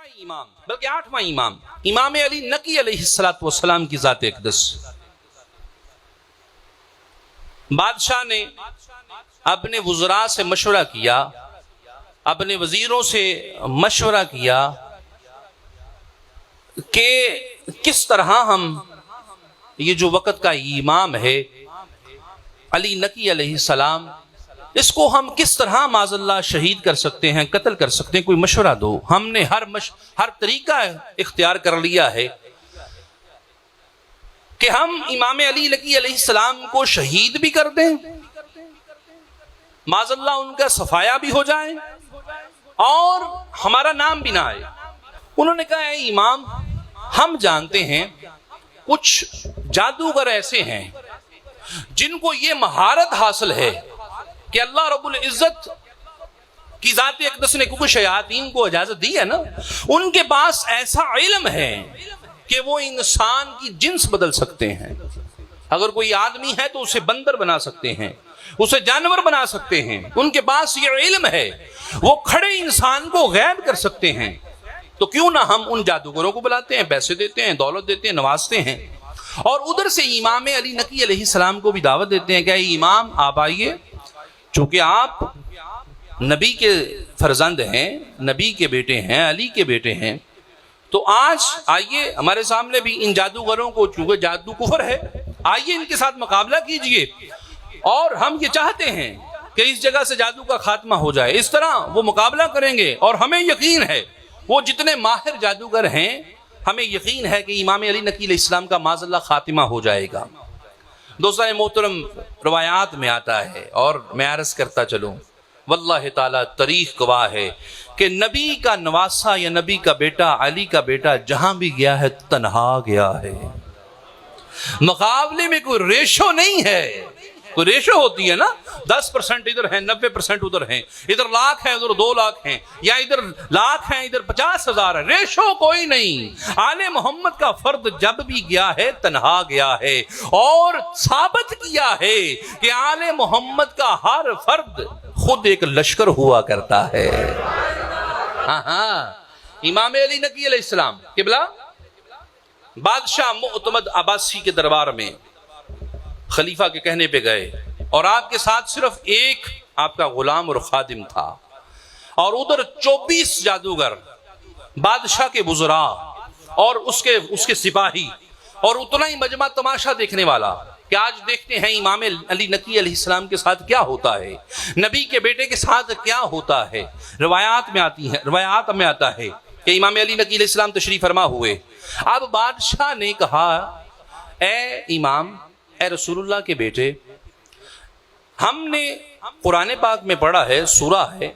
امام بلکہ 8واں امام امام علی نقی علیہ السلام کی ذات اقدس. بادشاہ نے اپنے وزراء سے مشورہ کیا، اپنے وزیروں سے مشورہ کیا کہ کس طرح ہم یہ جو وقت کا امام ہے علی نقی علیہ السلام، اس کو ہم کس طرح معاذ اللہ شہید کر سکتے ہیں، قتل کر سکتے ہیں، کوئی مشورہ دو. ہم نے ہر طریقہ اختیار کر لیا ہے کہ ہم امام علی نقی علیہ السلام کو شہید بھی کر دیں، معاذ اللہ ان کا صفایا بھی ہو جائے اور ہمارا نام بھی نہ آئے. انہوں نے کہا اے امام، ہم جانتے ہیں کچھ جادوگر ایسے ہیں جن کو یہ مہارت حاصل ہے کہ اللہ رب العزت کی ذات اقدس نے کیونکہ شیاطین کو اجازت دی ہے نا، ان کے پاس ایسا علم ہے کہ وہ انسان کی جنس بدل سکتے ہیں. اگر کوئی آدمی ہے تو اسے بندر بنا سکتے ہیں، اسے جانور بنا سکتے ہیں. ان کے پاس یہ علم ہے، وہ کھڑے انسان کو غائب کر سکتے ہیں. تو کیوں نہ ہم ان جادوگروں کو بلاتے ہیں، پیسے دیتے ہیں، دولت دیتے ہیں، نوازتے ہیں، اور ادھر سے امام علی نقی علیہ السلام کو بھی دعوت دیتے ہیں کہ اے امام آپ آئیے، چونکہ آپ نبی کے فرزند ہیں، نبی کے بیٹے ہیں، علی کے بیٹے ہیں، تو آج آئیے ہمارے سامنے بھی ان جادوگروں کو، چونکہ جادو کفر ہے، آئیے ان کے ساتھ مقابلہ کیجئے. اور ہم یہ چاہتے ہیں کہ اس جگہ سے جادو کا خاتمہ ہو جائے. اس طرح وہ مقابلہ کریں گے اور ہمیں یقین ہے وہ جتنے ماہر جادوگر ہیں، ہمیں یقین ہے کہ امام علی نقی علیہ السلام کا معاذ اللہ خاتمہ ہو جائے گا. دوستان محترم، روایات میں آتا ہے اور میں عرض کرتا چلوں، واللہ تعالی تاریخ گواہ ہے کہ نبی کا نواسا یا نبی کا بیٹا، علی کا بیٹا جہاں بھی گیا ہے تنہا گیا ہے. مقابلے میں کوئی ریشو نہیں ہے. کوئی ریشو ہوتی ہے نا، 10% ادھر ہیں، 90% ادھر ہیں، ادھر لاکھ ہیں، ادھر 2 لاکھ ہیں، یا ادھر لاکھ ہیں، ادھر 50,000 ہے. ریشو کوئی نہیں. آل محمد کا فرد جب بھی گیا ہے تنہا گیا ہے، اور ثابت کیا ہے کہ آل محمد کا ہر فرد خود ایک لشکر ہوا کرتا ہے. ہاں امام علی نقی علیہ السلام قبلہ بادشاہ معتمد عباسی کے دربار میں خلیفہ کے کہنے پہ گئے، اور آپ کے ساتھ صرف ایک آپ کا غلام اور خادم تھا، اور ادھر 24 جادوگر، بادشاہ کے وزراء اور اس کے سپاہی، اور اتنا ہی مجمع تماشا دیکھنے والا کہ آج دیکھتے ہیں امام علی نقی علیہ السلام کے ساتھ کیا ہوتا ہے، نبی کے بیٹے کے ساتھ کیا ہوتا ہے. روایات میں آتا ہے کہ امام علی نقی علیہ السلام تشریف فرما ہوئے. اب بادشاہ نے کہا اے امام، اے رسول اللہ کے بیٹے، ہم نے قرآن پاک میں پڑھا ہے، سورہ ہے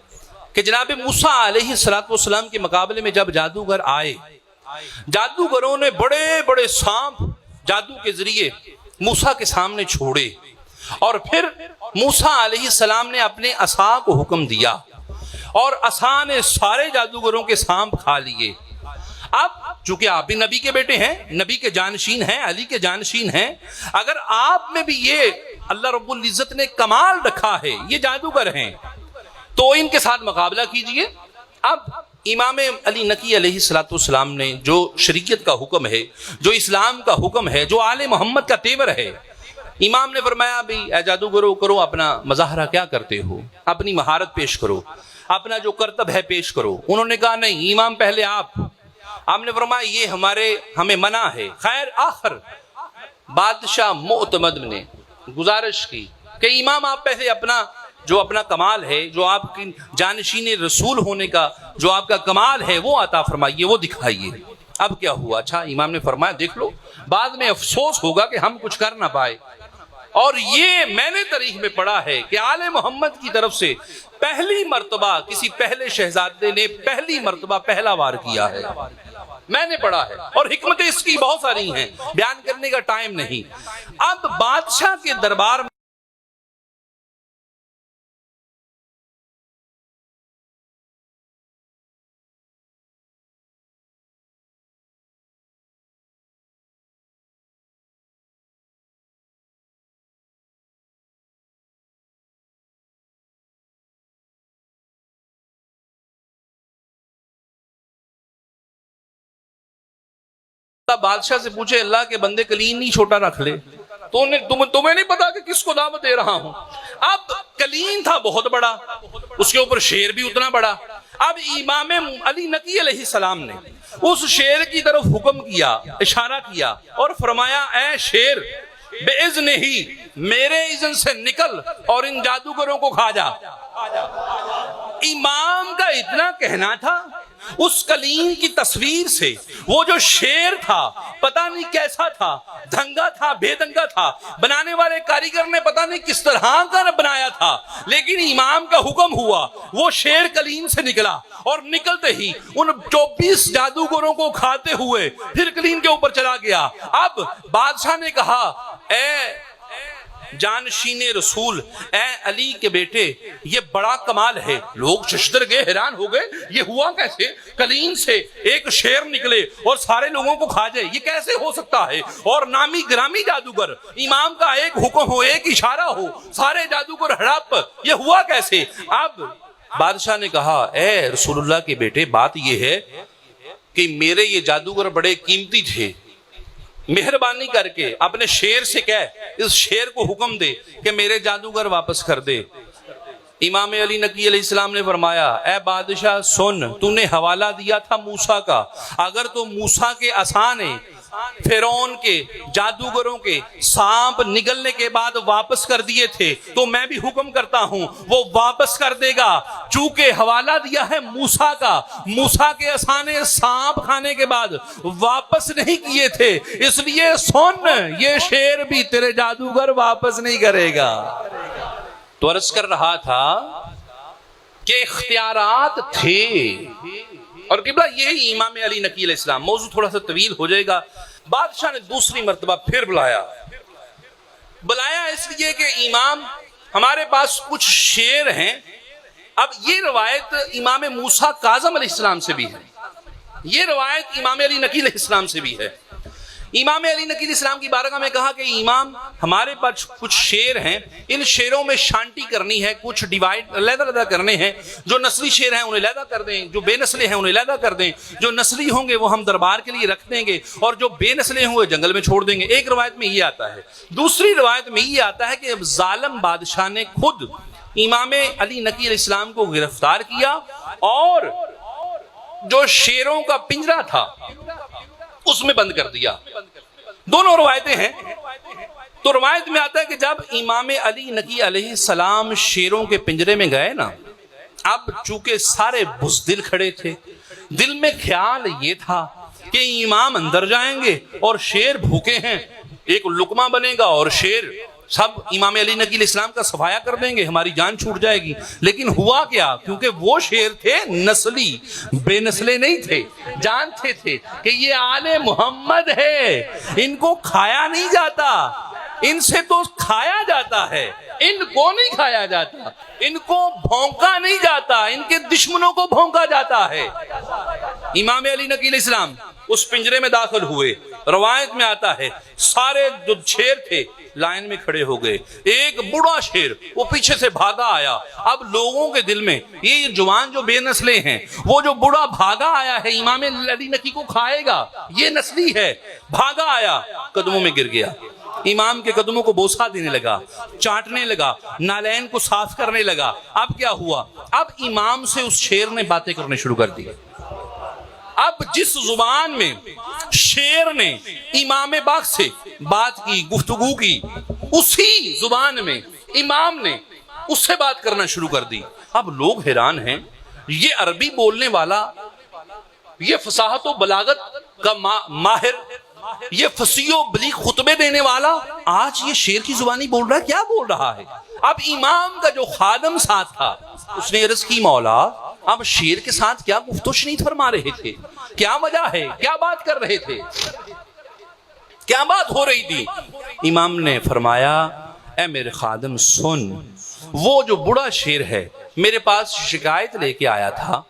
کہ جناب موسیٰ علیہ السلام کے مقابلے میں جب جادوگر آئے، جادوگروں نے بڑے بڑے سانپ جادو کے ذریعے موسیٰ کے سامنے چھوڑے، اور پھر موسیٰ علیہ السلام نے اپنے عصا کو حکم دیا، اور عصا نے سارے جادوگروں کے سانپ کھا لیے. اب چونکہ آپ بھی نبی کے بیٹے ہیں، نبی کے جانشین ہیں، علی کے جانشین ہیں، اگر آپ میں بھی یہ اللہ رب العزت نے کمال رکھا ہے، یہ جادوگر ہیں، تو ان کے ساتھ مقابلہ کیجئے. اب امام علی نقی علیہ السلام نے جو شریعت کا حکم ہے، جو اسلام کا حکم ہے، جو آل محمد کا تیور ہے، امام نے فرمایا بھی اے جادوگرو، کرو اپنا مظاہرہ، کیا کرتے ہو، اپنی مہارت پیش کرو، اپنا جو کرتب ہے پیش کرو. انہوں نے کہا نہیں امام پہلے آپ نے فرمایا یہ ہمیں منع ہے. خیر آخر بادشاہ معتمد نے گزارش کی کہ امام آپ پہلے اپنا کمال ہے، جو آپ کی جانشین رسول ہونے کا جو آپ کا کمال ہے وہ عطا فرمائیے، وہ دکھائیے. اب کیا ہوا؟ اچھا امام نے فرمایا دیکھ لو، بعد میں افسوس ہوگا کہ ہم کچھ کر نہ پائے. اور یہ میں نے تاریخ میں پڑھا ہے کہ آل محمد کی طرف سے پہلی مرتبہ کسی پہلے شہزادے نے پہلی مرتبہ پہلا وار کیا ہے، میں نے پڑھا ہے، اور حکمتیں اس کی بہت ساری ہیں، بیان کرنے کا ٹائم نہیں. اب بادشاہ کے دربار میں بادشاہ سے پوچھے اللہ کے بندے کلین نہیں چھوٹا رکھ لے، تمہیں نہیں پتا کہ کس کو دعوت دے رہا ہوں؟ اب کلین تھا بہت بڑا، اس کے اوپر شیر بھی اتنا بڑا۔ اب امام علی نقی علیہ السلام نے اس شیر کی طرف حکم کیا، اشارہ کیا اور فرمایا اے شیر بِإِذْنِ ہی میرے اذن سے نکل اور ان جادوگروں کو کھا جا۔ امام کا اتنا کہنا تھا، اس کلیم کی تصویر سے وہ جو شیر تھا پتہ نہیں کیسا تھا، دھنگا تھا بے دھنگا تھا، بنانے والے کاریگر نے پتہ نہیں کس طرح کا بنایا تھا، لیکن امام کا حکم ہوا وہ شیر کلیم سے نکلا اور نکلتے ہی ان 24 جادوگروں کو کھاتے ہوئے پھر کلیم کے اوپر چلا گیا۔ اب بادشاہ نے کہا اے جانشین رسول، اے علی کے بیٹے، یہ بڑا کمال ہے۔ لوگ ششدر گئے، حیران ہو گئے، یہ ہوا کیسے؟ کلیم سے ایک شیر نکلے اور سارے لوگوں کو کھا جائے، یہ کیسے ہو سکتا ہے؟ اور نامی گرامی جادوگر، امام کا ایک حکم ہو، ایک اشارہ ہو، سارے جادوگر ہڑپ، یہ ہوا کیسے؟ اب بادشاہ نے کہا اے رسول اللہ کے بیٹے، بات یہ ہے کہ میرے یہ جادوگر بڑے قیمتی تھے، مہربانی کر کے اپنے شیر سے کہہ، اس شیر کو حکم دے کہ میرے جادوگر واپس کر دے۔ امام علی نقی علیہ السلام نے فرمایا اے بادشاہ سن، تو نے حوالہ دیا تھا موسیٰ کا، اگر تو موسیٰ کے عصا نے فرعون کے جادوگروں کے سانپ نگلنے کے بعد واپس کر دیے تھے تو میں بھی حکم کرتا ہوں وہ واپس کر دے گا۔ چونکہ حوالہ دیا ہے موسیٰ کا، موسیٰ کے عصا نے سانپ کھانے کے بعد واپس نہیں کیے تھے، اس لیے سن، یہ شیر بھی تیرے جادوگر واپس نہیں کرے گا۔ تو عرض کر رہا تھا کہ اختیارات تھے، اور قبلہ یہی امام علی نقی علیہ السلام۔ موضوع تھوڑا سا طویل ہو جائے گا۔ بادشاہ نے دوسری مرتبہ پھر بلایا اس لیے کہ امام ہمارے پاس کچھ شیر ہیں۔ اب یہ روایت امام موسیٰ کاظم علیہ السلام سے بھی ہے، یہ روایت امام علی نقی علیہ السلام سے بھی ہے۔ امام علی نقی علیہ السلام کی بارگاہ میں کہا کہ امام ہمارے پاس کچھ شیر ہیں، ان شیروں میں شانٹی کرنی ہے، کچھ ڈیوائڈ علیحدہ کرنے ہیں، جو نسلی شیر ہیں انہیں علیحدہ کر دیں، جو بے نسلے ہیں انہیں علیحدہ کر دیں، جو نسلی ہوں گے وہ ہم دربار کے لیے رکھ دیں گے اور جو بے نسلے ہوں گے جنگل میں چھوڑ دیں گے۔ ایک روایت میں یہ آتا ہے۔ دوسری روایت میں یہ آتا ہے کہ ظالم بادشاہ نے خود امام علی نقی علیہ السلام کو گرفتار کیا اور جو شیروں کا پنجرہ تھا اس میں بند کر دیا۔ دونوں روایتیں ہیں۔ تو روایت میں آتا ہے کہ جب امام علی نقی علیہ السلام شیروں کے پنجرے میں گئے نا، اب چونکہ سارے بزدل کھڑے تھے، دل میں خیال یہ تھا کہ امام اندر جائیں گے اور شیر بھوکے ہیں، ایک لقمہ بنے گا اور شیر سب امام علی نقی علیہ السلام کا صفایا کر دیں گے، ہماری جان چھوٹ جائے گی۔ لیکن ہوا کیا؟ کیونکہ وہ شیر تھے نسلی، بے نسلے نہیں تھے، جانتے تھے کہ یہ آل محمد ہے، ان کو کھایا نہیں جاتا، ان سے تو کھایا جاتا ہے، ان کو نہیں کھایا جاتا، ان کو بھونکا نہیں جاتا، ان کے دشمنوں کو بھونکا جاتا ہے۔ امام علی نقی علیہ السلام اس پنجرے میں داخل ہوئے۔ روایت میں آتا ہے سارے جو شیر تھے لائن میں کھڑے ہو گئے، ایک بڑا شیر وہ پیچھے سے بھاگا آیا۔ اب لوگوں کے دل میں یہ جوان جو بے نسلے ہیں، وہ جو بڑا بھاگا آیا ہے امام علی نقی کو کھائے گا، یہ نسلی ہے، بھاگا آیا، قدموں میں گر گیا، امام کے قدموں کو بوسہ دینے لگا، چاٹنے لگا، نالین کو صاف کرنے لگا۔ اب کیا ہوا؟ اب امام سے اس شیر نے باتیں کرنے شروع کر دی۔ اب جس زبان میں شیر نے امام باغ سے بات کی، گفتگو کی، اسی زبان میں امام نے اس سے بات کرنا شروع کر دی۔ اب لوگ حیران ہیں، یہ عربی بولنے والا، یہ فصاحت و بلاغت کا ماہر، یہ فصیح و بلیغ خطبے دینے والا آج یہ شیر کی زبانی بول رہا ہے، کیا بول رہا ہے؟ اب امام کا جو خادم ساتھ تھا اس نے عرض کی مولا اب شیر کے ساتھ کیا گفت و شنید فرما رہے تھے، کیا وجہ ہے، کیا بات کر رہے تھے، کیا بات ہو رہی تھی؟ امام نے فرمایا اے میرے خادم سن، وہ جو بڑا شیر ہے میرے پاس شکایت لے کے آیا تھا،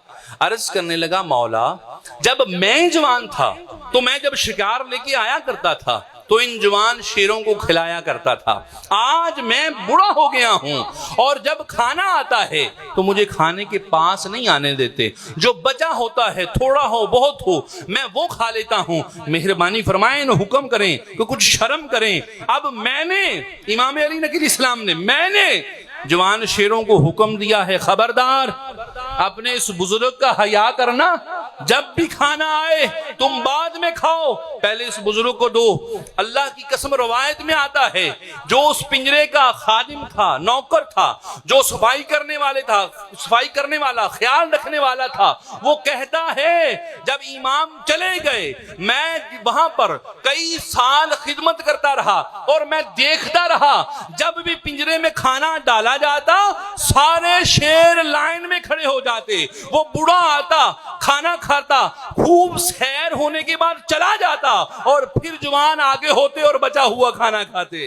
عرض کرنے لگا مولا جب میں جوان تھا تو میں جب شکار لے کے آیا کرتا تھا تو ان جوان شیروں کو کھلایا کرتا تھا۔ آج میں بوڑھا ہو گیا ہوں اور جب کھانا آتا ہے تو مجھے کھانے کے پاس نہیں آنے دیتے، جو بچا ہوتا ہے تھوڑا ہو بہت ہو میں وہ کھا لیتا ہوں۔ مہربانی فرمائیں، حکم کریں کہ کچھ شرم کریں۔ اب میں نے، امام علی نقی الاسلام نے، میں نے جوان شیروں کو حکم دیا ہے، خبردار اپنے اس بزرگ کا حیا کرنا، جب بھی کھانا آئے تم بعد میں کھاؤ، پہلے اس بزرگ کو دو۔ اللہ کی قسم روایت میں آتا ہے جو اس پنجرے کا خادم تھا، نوکر تھا، جو صفائی کرنے والا خیال رکھنے والا تھا، وہ کہتا ہے جب امام چلے گئے میں وہاں پر کئی سال خدمت کرتا رہا اور میں دیکھتا رہا، جب بھی پنجرے میں کھانا ڈالا جاتا سارے شیر لائن میں کھڑے ہو جاتے، وہ بوڑھا آتا کھانا کھاتا، خوب سیر ہونے کے بعد چلا جاتا اور پھر جوان آگے ہوتے اور بچا ہوا کھانا کھاتے۔